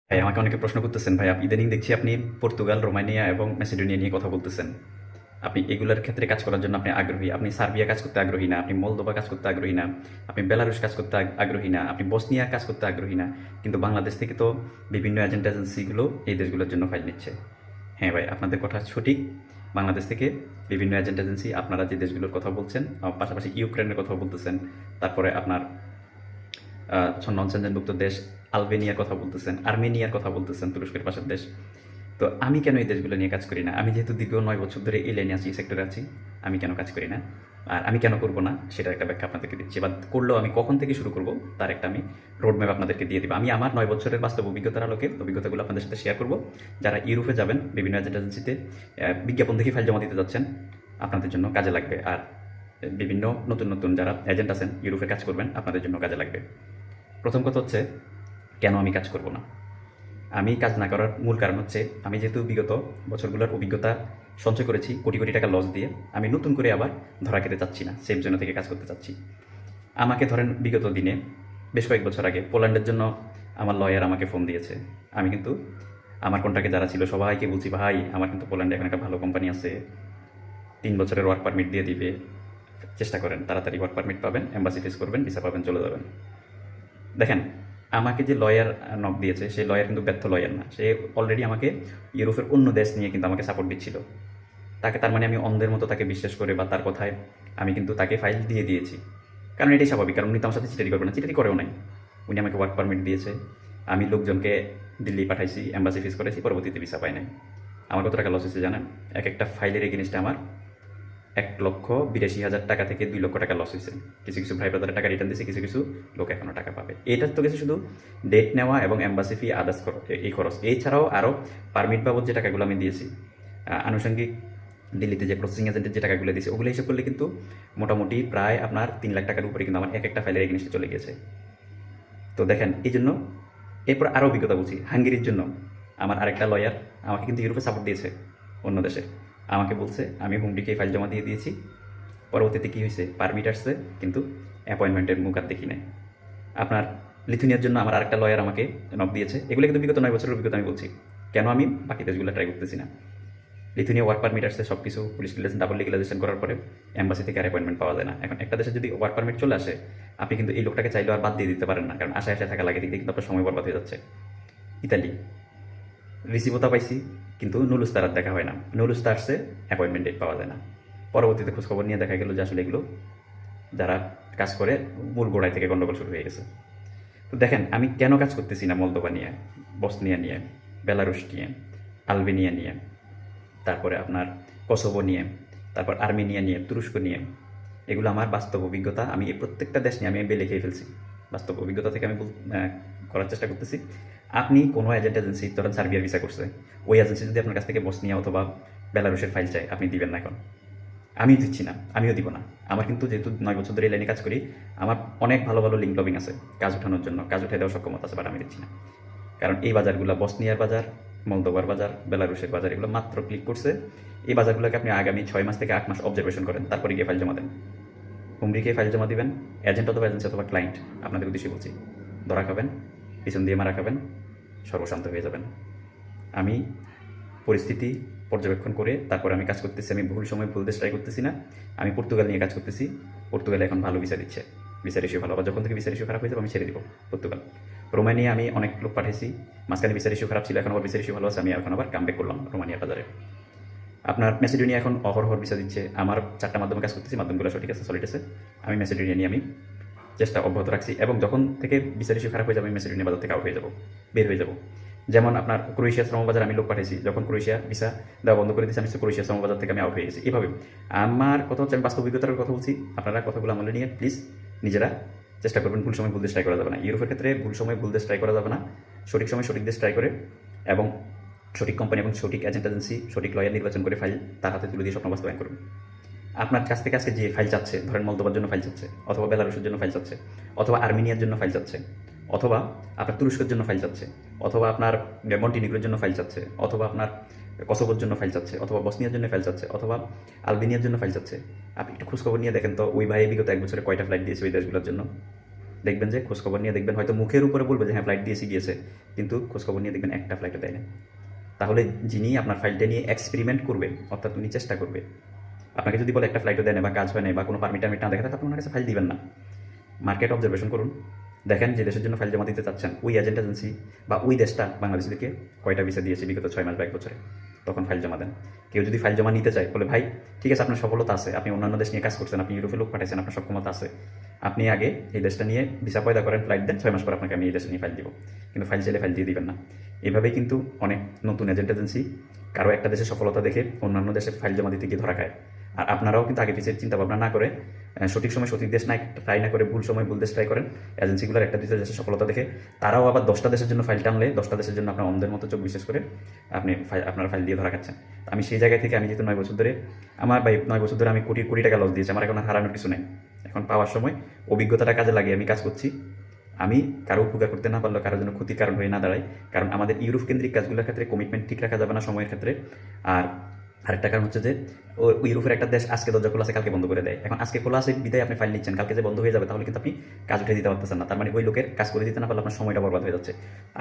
ভাই আমাকে অনেকে প্রশ্ন করতেছেন ভাই ইদানিং দেখছি আপনি পর্তুগাল, রোমানিয়া এবং ম্যাসিডোনিয়া নিয়ে কথা বলতেছেন। আপনি এগুলোর ক্ষেত্রে কাজ করার জন্য আপনি আগ্রহী। আপনি সার্বিয়া কাজ করতে আগ্রহী না, আপনি মলদোভা কাজ করতে আগ্রহী না, আপনি বেলারুশ কাজ করতে আগ্রহী না, আপনি বসনিয়া কাজ করতে আগ্রহী না। কিন্তু বাংলাদেশ থেকে তো বিভিন্ন এজেন্ট এজেন্সিগুলো এই দেশগুলোর জন্য ফাইল নিচ্ছে। হ্যাঁ ভাই, আপনাদের কথা সঠিক। বাংলাদেশ থেকে বিভিন্ন এজেন্ট এজেন্সি আপনারা যে দেশগুলোর কথা বলছেন, পাশাপাশি ইউক্রেনের কথা বলতেছেন, তারপরে আপনার নন সেনজেনভুক্ত দেশ আলবেনিয়ার কথা বলতেছেন, আর্মেনিয়ার কথা বলতেছেন, তুরস্কের পাশের দেশ। তো আমি কেন এই দেশগুলো নিয়ে কাজ করি না? আমি যেহেতু দীর্ঘ 9 বছর ধরে এই লাইনে আছি, এই সেক্টরে আছি, আমি কেন কাজ করি না? আর আমি কেন করব না সেটার একটা ব্যাখ্যা আপনাদেরকে দিচ্ছি, বা করলেও আমি কখন থেকে শুরু করব তার একটা আমি রোড ম্যাপ আপনাদেরকে দিয়ে দিব। আমি আমার 9 বছরের বাস্তব অভিজ্ঞতার আলোকে অভিজ্ঞতাগুলো আপনাদের সাথে শেয়ার করব। যারা ইউরোপে যাবেন, বিভিন্ন এজেন্ট এজেন্সিতে বিজ্ঞাপন দেখে ফাইল জমা দিতে যাচ্ছেন, আপনাদের জন্য কাজে লাগবে। আর বিভিন্ন নতুন নতুন যারা এজেন্ট আছেন, ইউরোপে কাজ করবেন, আপনাদের জন্য কাজে লাগবে। প্রথম কথা হচ্ছে, কেন আমি কাজ করব না? আমি কাজ না করার মূল কারণ হচ্ছে, আমি যেহেতু বিগত বছরগুলোর অভিজ্ঞতা সঞ্চয় করেছি কোটি কোটি টাকা লস দিয়ে, আমি নতুন করে আবার ধরা খেতে চাচ্ছি না, সেফ জোন থেকে কাজ করতে চাচ্ছি। আমাকে ধরেন বিগত দিনে বেশ কয়েক বছর আগে পোল্যান্ডের জন্য আমার লয়ার আমাকে ফোন দিয়েছে। আমি কিন্তু আমার কন্ট্রাক্টে যারা ছিল সবাইকে বলছি, ভাই আমার কিন্তু পোল্যান্ডে এখন একটা ভালো কোম্পানি আছে, 3 বছরের ওয়ার্ক পারমিট দিয়ে দিবে, চেষ্টা করেন, তাড়াতাড়ি ওয়ার্ক পারমিট পাবেন, এম্বাসি ফেস করবেন, ভিসা পাবেন, চলে যাবেন। দেখেন, আমাকে যে লয়ার নক দিয়েছে, সেই লয়ার কিন্তু ব্যর্থ লয়ার না, সে অলরেডি আমাকে ইউরোপের অন্য দেশ নিয়ে কিন্তু আমাকে সাপোর্ট দিচ্ছিল। তাকে তার মানে আমি অন্ধের মতো তাকে বিশ্বাস করে বা তার কথায় আমি কিন্তু তাকে ফাইল দিয়ে দিয়েছি। কারণ এটাই স্বাভাবিক, কারণ উনি তো আমার সাথে চিটারি করবে না, চিটারি করেও নাই। উনি আমাকে ওয়ার্ক পারমিট দিয়েছে, আমি লোকজনকে দিল্লি পাঠাইছি, এম্বাসি ফিস করেছি, পরবর্তীতে ভিসা পাই নাই। আমার কত টাকা লস হয়েছে জানেন? এক একটা ফাইলের এগেনিস্টে আমার 1,82,000 টাকা থেকে 2 লক্ষ টাকা লস হয়েছে। কিছু কিছু ভাই ব্রাদারের টাকা রিটার্ন দিয়েছে, কিছু কিছু লোক এখনও টাকা পাবে। এটার তো গেছে শুধু ডেট নেওয়া এবং এম্বাসি ফি, আদার্স এই খরচ। এছাড়াও আরও পারমিট বাবদ যে টাকাগুলো আমি দিয়েছি, আনুষঙ্গিক দিল্লিতে যে প্রসেসিং এজেন্টের যে টাকাগুলো দিয়েছি, ওগুলো হিসেব করলে কিন্তু মোটামুটি প্রায় আপনার 3 লাখ টাকার উপরে কিন্তু আমার এক একটা ফাইলের এগেনিস্টে চলে গেছে। তো দেখেন, এই জন্য এরপর আরও অভিজ্ঞতা বলছি। হাঙ্গেরির জন্য আমার আরেকটা লয়ার আমাকে কিন্তু ইউরোপে সাপোর্ট দিয়েছে, অন্য দেশে। আমাকে বলছে, আমি হুমডিকে ফাইল জমা দিয়ে দিয়েছি, পরবর্তীতে কী হয়েছে, পারমিট আসছে, কিন্তু অ্যাপয়েন্টমেন্টের মুখ আর দেখি নাই। আপনার লিথুনিয়ার জন্য আমার আরেকটা লয়ার আমাকে নক দিয়েছে। এগুলো কিন্তু বিগত 9 বছরের অভিজ্ঞতা আমি বলছি। কেন আমি বাকি দেশগুলো ট্রাই করতেছি না? লিথুনিয়া ওয়ার্ক পারমিট আসছে, সব কিছু পুলিশ রিলেশন, ডাবল লিগালাইজেশন করার পরে এম্বাসি থেকে আর অ্যাপয়েন্টমেন্ট পাওয়া যায় না। এখন একটা দেশে যদি ওয়ার্ক পারমিট চলে আসে, আপনি কিন্তু এই লোকটাকে চাইলেও আর বাদ দিয়ে দিতে পারেন না, কারণ আশায় আশায় থাকা লাগে, দিক দিয়ে কিন্তু আপনার সময় বরবাদ হয়ে যাচ্ছে। ইতালি, রিসিভতা পাইছি, কিন্তু নুলুস্তার আর দেখা হয় না। নুলুস্তা আসছে, অ্যাপয়েন্টমেন্ট ডেট পাওয়া যায় না। পরবর্তীতে খোঁজখবর নিয়ে দেখা গেল যে আসলে এগুলো যারা কাজ করে, মূল গোড়ায় থেকে গণ্ডগোল শুরু হয়ে গেছে। তো দেখেন, আমি কেন কাজ করতেছি না মলদোভা নিয়ে, বসনিয়া নিয়ে, বেলারুশ নিয়ে, আলবেনিয়া নিয়ে, তারপরে আপনার কসোভো নিয়ে, তারপর আর্মেনিয়া নিয়ে, তুরস্ক নিয়ে। এগুলো আমার বাস্তব অভিজ্ঞতা। আমি এই প্রত্যেকটা দেশ নিয়ে আমি বেলে খেয়ে ফেলছি। বাস্তব অভিজ্ঞতা থেকে আমি করার চেষ্টা করতেছি। আপনি কোনো এজেন্ট এজেন্সি, ধরেন সার্বিয়ার ভিসা করছে, ওই এজেন্সি যদি আপনার কাছ থেকে বসনিয়া অথবা বেলারুশের ফাইল চায়, আপনি দিবেন না এখন? আমিও দিচ্ছি না, আমিও দিব না। আমার কিন্তু যেহেতু 9 বছর ধরে এই লাইনে কাজ করি, আমার অনেক ভালো ভালো লিঙ্ক লবিং আছে কাজ উঠানোর জন্য, কাজ উঠে দেওয়ার সক্ষমতা আছে, বাট আমি দিচ্ছি না। কারণ এই বাজারগুলো, বসনিয়ার বাজার, মলদোভার বাজার, বেলারুশের বাজার, এগুলো মাত্র ক্লিক করছে। এই বাজারগুলোকে আপনি আগামী 6 মাস থেকে 8 মাস অবজারভেশন করেন, তারপরে গিয়ে ফাইল জমা দেন। হুমড়ি ফাইল জমা দিবেন, এজেন্ট অথবা এজেন্সি অথবা ক্লায়েন্ট, আপনাদের উদ্দেশ্যে বলছি, ধরা খাবেন, পিছন দিয়ে মারা খাবেন, সর্বশান্ত হয়ে যাবেন। আমি পরিস্থিতি পর্যবেক্ষণ করে তারপরে আমি কাজ করতেছি। আমি ভুল সময় ভুল দেশ ট্রাই করতেছি না। আমি পর্তুগাল নিয়ে কাজ করতেছি। পর্তুগালে এখন ভালো ভিসা দিচ্ছে, ভিসা রেশিও ভালো। আবার যখন থেকে ভিসা রেশিও খারাপ হয়ে যাবে আমি ছেড়ে দিব পর্তুগাল। রোমানিয়া আমি অনেক লোক পাঠিয়েছি, মাঝখানে ভিসা রেশিও খারাপ ছিল, এখন আবার ভিসা রেশিও ভালো আছে, আমি এখন আবার কামব্যাক করলাম রোমানিয়ার বাজারে। আপনার ম্যাসিডোনিয়া এখন অহরহর ভিসা দিচ্ছে। আমার 4টা মাধ্যমে কাজ করতেছি, মাধ্যমগুলো সঠিক আছে, সলিড আছে। আমি ম্যাসিডোনিয়া নিয়ে আমি চেষ্টা অব্যাহত রাখছি, এবং যখন থেকে ভিসা রেশিও খারাপ হয়ে যাবে, আমি ম্যাসিডোনিয়া বাজার থেকে আউট হয়ে যাব, বের হয়ে যাব। যেমন আপনার ক্রোয়েশিয়া শ্রমবাজার আমি লোক পাঠিয়েছি, যখন ক্রোয়েশিয়া ভিসা দেওয়া বন্ধ করে দিয়েছে, আমি ক্রোয়েশিয়া শ্রমবাজার থেকে আমি আউট হয়ে গেছি। এভাবে আমার কথা হচ্ছে, আমি বাস্তব অভিজ্ঞতার কথা বলছি। আপনারা কথাগুলো আমলে নিয়ে প্লিজ নিজেরা চেষ্টা করবেন। ভুল সময় ভুল দেশ ট্রাই করা যাবে না। ইউরোপের ক্ষেত্রে ভুল সময় ভুল দেশ ট্রাই করা যাবে না। সঠিক সময় সঠিক দেশ ট্রাই করে, এবং সঠিক কোম্পানি এবং সঠিক এজেন্ট এজেন্সি, সঠিক লয়ার নির্বাচন করে ফাইল তার হাতে তুলে দিয়ে স্বপ্ন বাস্তবায়ন করুন। আপনার কাছ থেকে আজকে যে ফাইল চাচ্ছে, ধরেন মলদোভার জন্য ফাইল চাচ্ছে, অথবা বেলারুশের জন্য ফাইল চাচ্ছে, অথবা আর্মেনিয়ার জন্য ফাইল চাচ্ছে, অথবা আপনার তুরস্কের জন্য ফাইল চাচ্ছে, অথবা আপনার মন্টিনিগ্রোর জন্য ফাইল চাচ্ছে, অথবা আপনার কসোভোর জন্য ফাইল চাচ্ছে, অথবা বসনিয়ার জন্য ফাইল চাচ্ছে, অথবা আলবেনিয়ার জন্য ফাইল চাচ্ছে। আপনি একটু খোঁজখবর নিয়ে দেখেন তো, ওই ভাই বিগত 1 বছরে কয়টা ফ্লাইট দিয়েছে ওই দেশগুলোর জন্য। দেখবেন যে খোঁজখবর নিয়ে দেখবেন হয়তো মুখের উপরে বলবে যে হ্যাঁ ফ্লাইট দিয়েছি গিয়েছে, কিন্তু খোঁজখবর নিয়ে দেখবেন একটা ফ্লাইটও দেয় না। তাহলে যিনি আপনার ফাইলটা নিয়ে এক্সপেরিমেন্ট করবেন, অর্থাৎ উনি চেষ্টা করবে, আপনাকে যদি বলে একটা ফ্লাইটও দেয় না বা কাজ হয় না বা কোনো পারমিট টারমিট না দেখা থাকে, আপনি ওনার কাছে ফাইল দিবেন না। মার্কেট অবজারভেশন করুন, দেখেন যে দেশের জন্য ফাইল জমা দিতে চাচ্ছেন ওই এজেন্ট এজেন্সি বা ওই দেশটা বাংলাদেশিদেরকে কয়টা ভিসা দিয়েছে বিগত 6 মাস বা 1 বছরে, তখন ফাইল জমা দেন। কেউ যদি ফাইল জমা নিতে চায় বলে ভাই ঠিক আছে আপনার সফলতা আছে, আপনি অন্যান্য দেশ নিয়ে কাজ করছেন, আপনি ইউরোপে লোক পাঠাইছেন, আপনার সক্ষমতা আছে, আপনি আগে এই দেশটা নিয়ে ভিসা পয়দা করেন, ফ্লাইট দেন, 6 মাস পর আপনাকে আমি এই দেশে নিয়ে ফাইল দিব। কিন্তু ফাইল চাইলে ফাইল দিয়ে দিবেন না। এভাবেই কিন্তু অনেক নতুন এজেন্ট এজেন্সি কারো একটা দেশের সফলতা দেখে অন্যান্য দেশে ফাইল জমা দিতে গিয়ে ধরা খায়। আর আপনারাও কিন্তু আগে পিছিয়ে চিন্তা ভাবনা না করে সঠিক সময় সঠিক দেশ না ট্রাই না করে ভুল সময় ভুল দেশ ট্রাই করেন। এজেন্সিগুলোর একটা দুটো দেশের সফলতা দেখে তারাও আবার 10টা দেশের জন্য ফাইল টানলে 10টা দেশের জন্য আপনার অন্ধের মতো চোখ বিশেষ করে আপনি আপনার ফাইল দিয়ে ধরা খাচ্ছেন। আমি সেই জায়গায় থেকে আমি যেহেতু 9 বছর ধরে আমার 9 বছর ধরে আমি কোটি কোটি টাকা লস দিয়েছি, আমার এখন আর হারানোর কিছু নেই। এখন পাওয়ার সময় অভিজ্ঞতাটা কাজে লাগিয়ে আমি কাজ করছি। আমি কারো উপকার করতে না পারলেও কারোর জন্য ক্ষতির কারণ হয়ে না দাঁড়ায়, কারণ আমাদের ইউরোপ কেন্দ্রিক কাজগুলোর ক্ষেত্রে কমিটমেন্ট ঠিক রাখা যাবে না সময়ের ক্ষেত্রে। আর আরেকটা কারণ হচ্ছে যে ইউরোপের একটা দেশ আজকে দরজা খোলা আছে কালকে বন্ধ করে দেয়। এখন আজকে খোলা আছে বিদায় আপনি ফাইল নিচ্ছেন, কালকে যে বন্ধ হয়ে যাবে তাহলে কিন্তু আপনি কাজ উঠে দিতে পারতেছেন না। তার মানে ওই লোকের কাজ করে দিতে না পারলে আপনার সময়টা বরবাদ হয়ে যাচ্ছে।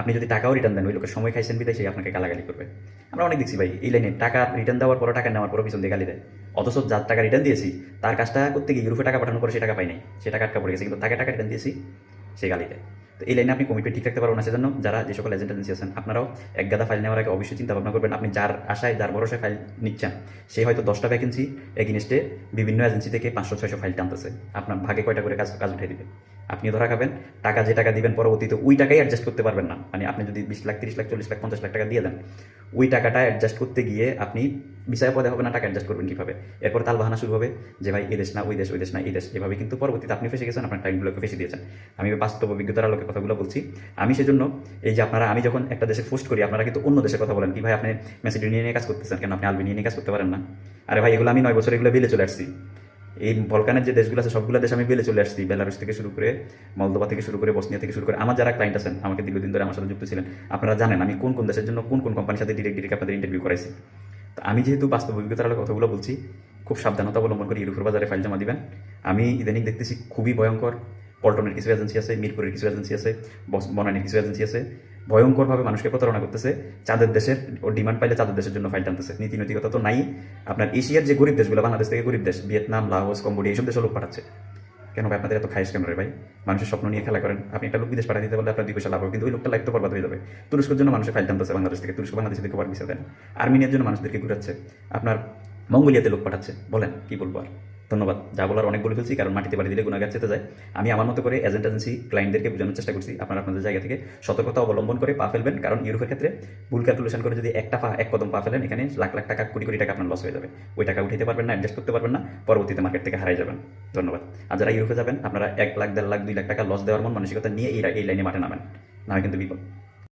আপনি যদি টাকাও রিটার্ন দেন ওই লোকের সময় খাইছেন বিদায় সে আপনাকে গালাগালি করবে। আমরা অনেক দেখছি ভাই এই লাইনে টাকা রিটার্ন দেওয়ার পর টাকা নেওয়ার পর পিছন দিয়ে গালি দেয়, অথচ যার টাকা রিটার্ন দিয়েছি তার কাজটা করতে গিয়ে ইউরোপে টাকা পাঠানোর পরে সে টাকা পাই নাই, সে টাকা আটকা পড়ে গেছে, কিন্তু তাকে টাকা রিটার্ন দিয়েছি সে গালি দেয়। তো এই লাইনে আপনি কমিটমেন্ট ঠিক রাখতে পারবেন না। সেজন্য যারা যে সকল এজেন্ট এজেন্সি আছেন আপনারাও এক গাদা ফাইল নেওয়ার আগে অবশ্যই চিন্তা ভাবনা করবেন আপনি যার আশায় যার ভরসায় ফাইল নিচ্ছেন সে হয়তো 10টা ভ্যাকেন্সি এগেইনস্টে বিভিন্ন এজেন্সি থেকে 500-600 ফাইল টানতেছে, আপনার ভাগে কয়টা করে কাজ উঠে দিবে, আপনিও ধরা খাবেন। টাকা যে টাকা দিবেন পরবর্তীতে ওই টাকাই অ্যাডজাস্ট করতে পারবেন না। মানে আপনি যদি 20 লাখ 30 লাখ 40 লাখ 50 লাখ টাকা দিয়ে দেন ওই টাকাটা অ্যাডজাস্ট করতে গিয়ে আপনি বিষয় পদে হবে না, টাকা অ্যাডজাস্ট করবেন কীভাবে, এরপর তাল বাহানা শুরু হবে যে ভাই এই দেশ না ওই দেশ, ওই দেশ না এই দেশ, এভাবে কিন্তু পরবর্তীতে আপনি ফেসে গেছেন, আপনার টাইমগুলোকে ফেসে দিয়েছেন। আমি বাস্তব অভিজ্ঞতার আলোকে কথাগুলো বলছি। আমি সেজন্য এই যে আমি যখন একটা দেশে পোস্ট করি আপনারা কিন্তু অন্য দেশের কথা বলেন কি ভাই আপনি ম্যাসিডোনিয়া নিয়ে কাজ করতেছেন কেন, আপনি আলবেনিয়া নিয়ে কাজ করতে পারেন না। আরে ভাই এগুলো আমি 9 বছর এগুলো বেলে চলে আসছি। এই বলকানের যে দেশগুলো আছে সবগুলো দেশ আমি বেলে চলে আসছি, বেলারুস থেকে শুরু করে মলদোভা থেকে শুরু করে বসনিয়া থেকে শুরু করে আমার যারা ক্লায়েন্ট আছেন আমাকে দীর্ঘদিন ধরে আমার সাথে যুক্ত ছিলেন আপনারা জানেন আমি কোন কোন দেশের জন্য কোন কোন কোম্পানির সাথে ডিরেক্ট আপনাদের ইন্টারভিউ করাইছি। তো আমি যেহেতু বাস্তব অভিজ্ঞতার আলোকে কথাগুলো বলছি, খুব সাবধানতা অবলম্বন করে ইউরোপের বাজারে ফাইল জমা দিবেন। আমি ইদানিং দেখতেছি খুবই ভয়ঙ্কর, পল্টনের কিছু এজেন্সি আছে, মিরপুরের কিছু এজেন্সি আছে, বনানীর কিছু এজেন্সি আছে, ভয়ঙ্করভাবে মানুষকে প্রতারণা করতেছে। চাঁদের দেশের ও ডিমান্ড পাইলে চাঁদের দেশের জন্য ফাইল টানতেছে। নীতি নৈতিকতা তো নাই। আপনার এশিয়ার যে গরিব দেশগুলো, বাংলাদেশ থেকে গরিব দেশ ভিয়েতনাম, লাওস, কম্বোডিয়া এইসব দেশে লোক পাঠাচ্ছে। কেন ভাই আপনাদের এত খাইশ কেন রে ভাই? মানুষের স্বপ্ন নিয়ে খেলা করেন। আপনি একটা লোক বিদেশ পাঠিয়ে দিতে পারলে আপনার 2 পয়সা লাভ হবে, কিন্তু ওই লোকটা লাইফ তো বরবাদ হয়ে যাবে। তুরস্কের জন্য মানুষের ফাইল টানতেছে বাংলাদেশ থেকে, তুরস্ক বাংলাদেশিদেরকে ওয়ার্ক ভিসা দেন। আর্মেনিয়ার জন্য মানুষদেরকে ঘুরাচ্ছে, আপনার মঙ্গোলিয়াতে লোক পাঠাচ্ছে। বলেন কি বলবো আর। ধন্যবাদ, যা বলার অনেক বলে ফেলছি, কারণ মাটিতে বাড়ি দিলে গুণাগার চেতে যায়। আমি আমার মতো করে এজেন্ট এজেন্সি ক্লায়েন্টদেরকে বোঝানোর চেষ্টা করছি আপনারা আপনাদের জায়গা থেকে সতর্কতা অবলম্বন করে পা ফেলবেন, কারণ ইউরোপের ক্ষেত্রে ভুল ক্যালকুলেশন করে যদি এক কদম পা ফেলেন এখানে লাখ লাখ টাকা কোটি কোটি টাকা আপনার লস হয়ে যাবে। ওই টাকা উঠাতে পারবেন না, অ্যাডজাস্ট করতে পারবেন না, পরবর্তীতে মার্কেট থেকে হারাই যাবেন। ধন্যবাদ। আর যারা ইউরোপে যাবেন আপনারা 1 লাখ 1.5 লাখ 2 লাখ টাকা লস দেওয়ার মন মানসিকতা নিয়ে এই লাইনে মাঠে নামেন, না হয় কিন্তু বিপদ।